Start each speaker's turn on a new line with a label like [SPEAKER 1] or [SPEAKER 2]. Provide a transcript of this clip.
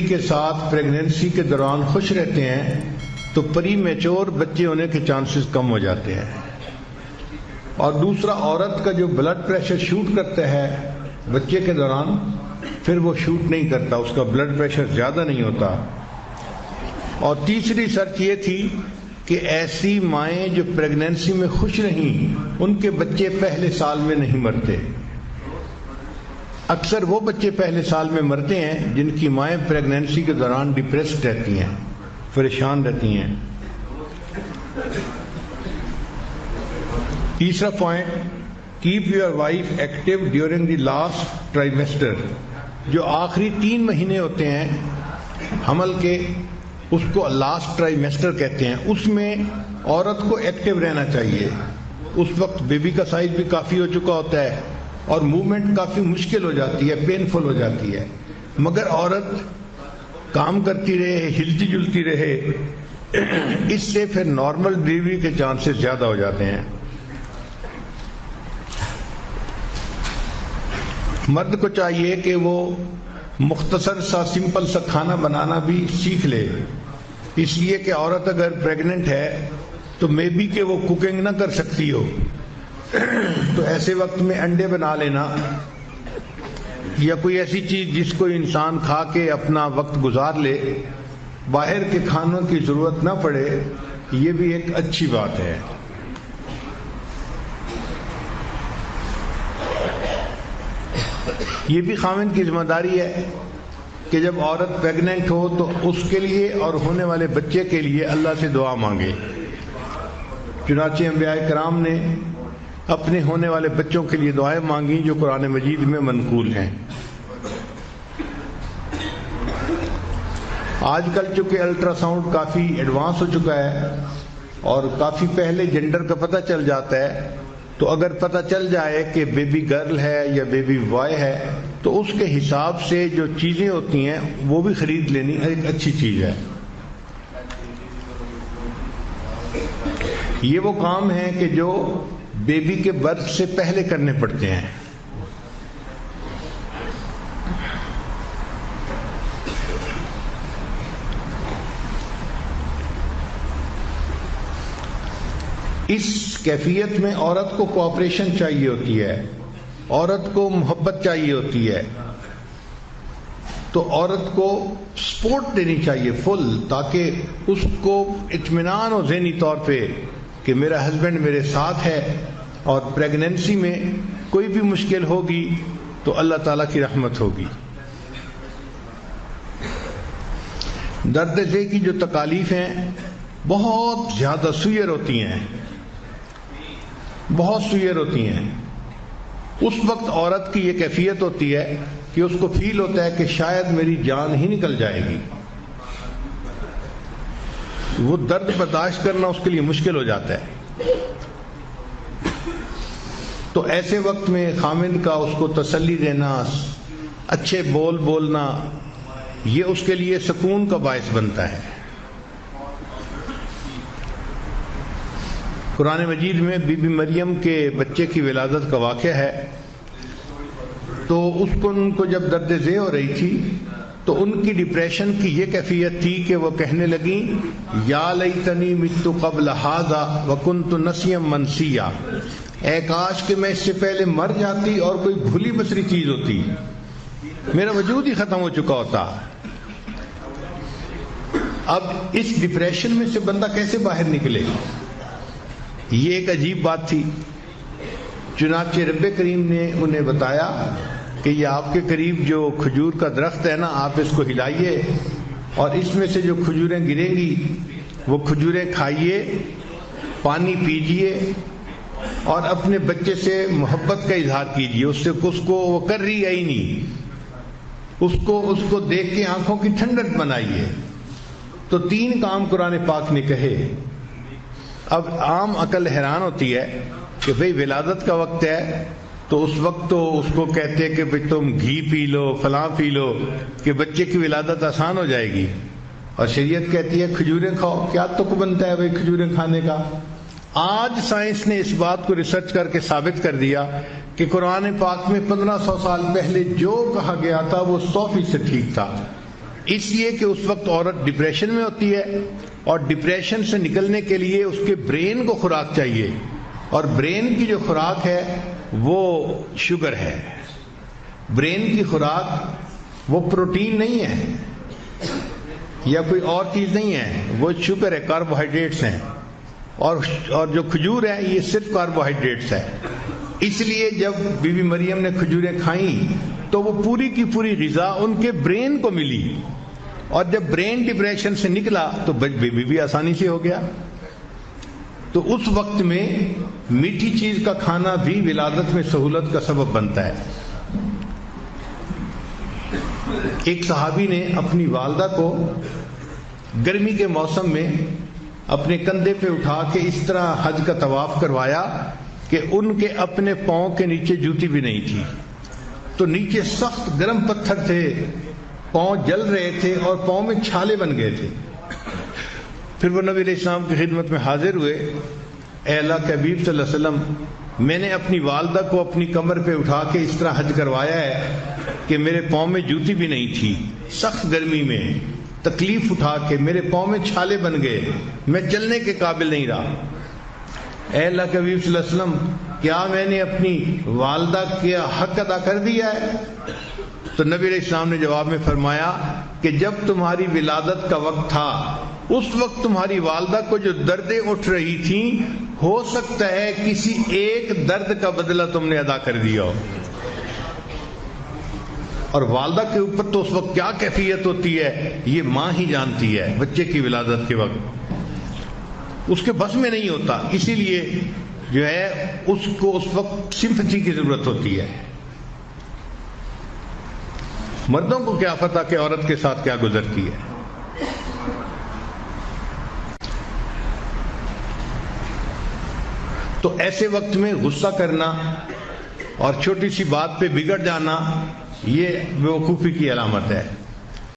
[SPEAKER 1] کے ساتھ پریگننسی کے دوران خوش رہتے ہیں تو پری میچور بچے ہونے کے چانسز کم ہو جاتے ہیں. اور دوسرا، عورت کا جو بلڈ پریشر شوٹ کرتا ہے بچے کے دوران، پھر وہ شوٹ نہیں کرتا، اس کا بلڈ پریشر زیادہ نہیں ہوتا. اور تیسری ریسرچ یہ تھی کہ ایسی مائیں جو پریگننسی میں خوش رہیں ان کے بچے پہلے سال میں نہیں مرتے. اکثر وہ بچے پہلے سال میں مرتے ہیں جن کی مائیں پریگننسی کے دوران ڈپریسڈ رہتی ہیں، پریشان رہتی ہیں. تیسرا point, keep your wife active during the last trimester. جو آخری 3 مہینے ہوتے ہیں حمل کے، اس کو لاسٹ ٹرائیمیسٹر کہتے ہیں. اس میں عورت کو ایکٹیو رہنا چاہیے. اس وقت بیبی کا سائز بھی کافی ہو چکا ہوتا ہے اور موومنٹ کافی مشکل ہو جاتی ہے، پینفل ہو جاتی ہے. مگر عورت کام کرتی رہے، ہلتی جلتی رہے، اس سے پھر نارمل ڈلیوری کے چانسز زیادہ ہو جاتے ہیں. مرد کو چاہیے کہ وہ مختصر سا سمپل سا کھانا بنانا بھی سیکھ لے. اس لیے کہ عورت اگر پریگننٹ ہے تو مے بی کہ وہ کوکنگ نہ کر سکتی ہو، تو ایسے وقت میں انڈے بنا لینا یا کوئی ایسی چیز جس کو انسان کھا کے اپنا وقت گزار لے، باہر کے کھانوں کی ضرورت نہ پڑے، یہ بھی ایک اچھی بات ہے. یہ بھی خاوند کی ذمہ داری ہے کہ جب عورت پریگننٹ ہو تو اس کے لیے اور ہونے والے بچے کے لیے اللہ سے دعا مانگے. چنانچہ انبیاء کرام نے اپنے ہونے والے بچوں کے لیے دعائیں مانگی جو قرآن مجید میں منقول ہیں. آج کل چونکہ الٹرا ساؤنڈ کافی ایڈوانس ہو چکا ہے اور کافی پہلے جنڈر کا پتہ چل جاتا ہے، تو اگر پتہ چل جائے کہ بیبی گرل ہے یا بیبی بوائے ہے تو اس کے حساب سے جو چیزیں ہوتی ہیں وہ بھی خرید لینی ایک اچھی چیز ہے. یہ وہ کام ہیں کہ جو بیبی کے برتھ سے پہلے کرنے پڑتے ہیں. اس کیفیت میں عورت کو کوآپریشن چاہیے ہوتی ہے، عورت کو محبت چاہیے ہوتی ہے، تو عورت کو سپورٹ دینی چاہیے فل، تاکہ اس کو اطمینان ہو ذہنی طور پہ کہ میرا ہسبینڈ میرے ساتھ ہے اور پریگننسی میں کوئی بھی مشکل ہوگی تو اللہ تعالیٰ کی رحمت ہوگی. درد ذہ کی جو تکالیف ہیں بہت زیادہ سوئر ہوتی ہیں، بہت سوئر ہوتی ہیں. اس وقت عورت کی یہ کیفیت ہوتی ہے کہ اس کو فیل ہوتا ہے کہ شاید میری جان ہی نکل جائے گی. وہ درد برداشت کرنا اس کے لیے مشکل ہو جاتا ہے. تو ایسے وقت میں خامند کا اس کو تسلی دینا، اچھے بول بولنا، یہ اس کے لیے سکون کا باعث بنتا ہے. قرآن مجید میں بی بی مریم کے بچے کی ولادت کا واقعہ ہے. تو ان کو جب درد ذہ ہو رہی تھی تو ان کی ڈپریشن کی یہ کیفیت تھی کہ وہ کہنے لگیں یا لیتنی مت قبل ھذا وکنت نسیا منسیا، اے کاش کہ میں اس سے پہلے مر جاتی اور کوئی بھولی بسری چیز ہوتی، میرا وجود ہی ختم ہو چکا ہوتا. اب اس ڈپریشن میں سے بندہ کیسے باہر نکلے؟ یہ ایک عجیب بات تھی. چنانچہ رب کریم نے انہیں بتایا کہ یہ آپ کے قریب جو کھجور کا درخت ہے نا، آپ اس کو ہلائیے اور اس میں سے جو کھجوریں گریں گی وہ کھجوریں کھائیے، پانی پیجئے اور اپنے بچے سے محبت کا اظہار کیجئے. اس کو وہ کر رہی ہے ہی نہیں، اس کو دیکھ کے آنکھوں کی ٹھنڈک بنائیے. تو 3 کام قرآن پاک نے کہے. اب عام عقل حیران ہوتی ہے کہ بھئی ولادت کا وقت ہے تو اس وقت تو اس کو کہتے کہ بھئی تم گھی پی لو، فلاں پی لو کہ بچے کی ولادت آسان ہو جائے گی، اور شریعت کہتی ہے کھجوریں کھاؤ. کیا تک بنتا ہے بھئی کھجوریں کھانے کا؟ آج سائنس نے اس بات کو ریسرچ کر کے ثابت کر دیا کہ قرآن پاک میں 1500 سال پہلے جو کہا گیا تھا وہ 100% ٹھیک تھا. اس لیے کہ اس وقت عورت ڈپریشن میں ہوتی ہے اور ڈپریشن سے نکلنے کے لیے اس کے برین کو خوراک چاہیے، اور برین کی جو خوراک ہے وہ شوگر ہے. برین کی خوراک وہ پروٹین نہیں ہے یا کوئی اور چیز نہیں ہے، وہ شوگر ہے، کاربوہائیڈریٹس ہیں، اور جو کھجور ہے یہ صرف کاربوہائیڈریٹس ہے. اس لیے جب بی بی مریم نے کھجوریں کھائیں تو وہ پوری کی پوری غذا ان کے برین کو ملی، اور جب برین ڈپریشن سے نکلا تو بیبی بھی آسانی سے ہو گیا. تو اس وقت میں میٹھی چیز کا کھانا بھی ولادت میں سہولت کا سبب بنتا ہے. ایک صحابی نے اپنی والدہ کو گرمی کے موسم میں اپنے کندھے پہ اٹھا کے اس طرح حج کا طواف کروایا کہ ان کے اپنے پاؤں کے نیچے جوتی بھی نہیں تھی. تو نیچے سخت گرم پتھر تھے، پاؤں جل رہے تھے اور پاؤں میں چھالے بن گئے تھے. پھر وہ نبی علیہ السلام کی خدمت میں حاضر ہوئے. اے اللہ کے حبیب صلی اللہ علیہ وسلم، میں نے اپنی والدہ کو اپنی کمر پہ اٹھا کے اس طرح حج کروایا ہے کہ میرے پاؤں میں جوتی بھی نہیں تھی، سخت گرمی میں تکلیف اٹھا کے میرے پاؤں میں چھالے بن گئے، میں چلنے کے قابل نہیں رہا. اے اللہ کے حبیب صلی اللہ علیہ وسلم، کیا میں نے اپنی والدہ کا حق ادا کر دیا ہے؟ تو نبی علیہ السلام نے جواب میں فرمایا کہ جب تمہاری ولادت کا وقت تھا اس وقت تمہاری والدہ کو جو دردیں اٹھ رہی تھیں، ہو سکتا ہے کسی ایک درد کا بدلہ تم نے ادا کر دیا ہو. اور والدہ کے اوپر تو اس وقت کیا کیفیت ہوتی ہے یہ ماں ہی جانتی ہے. بچے کی ولادت کے وقت اس کے بس میں نہیں ہوتا، اسی لیے جو ہے اس کو اس وقت سمپتھی کی ضرورت ہوتی ہے. مردوں کو کیا پتہ کہ عورت کے ساتھ کیا گزرتی ہے. تو ایسے وقت میں غصہ کرنا اور چھوٹی سی بات پہ بگڑ جانا یہ بیوقوفی کی علامت ہے.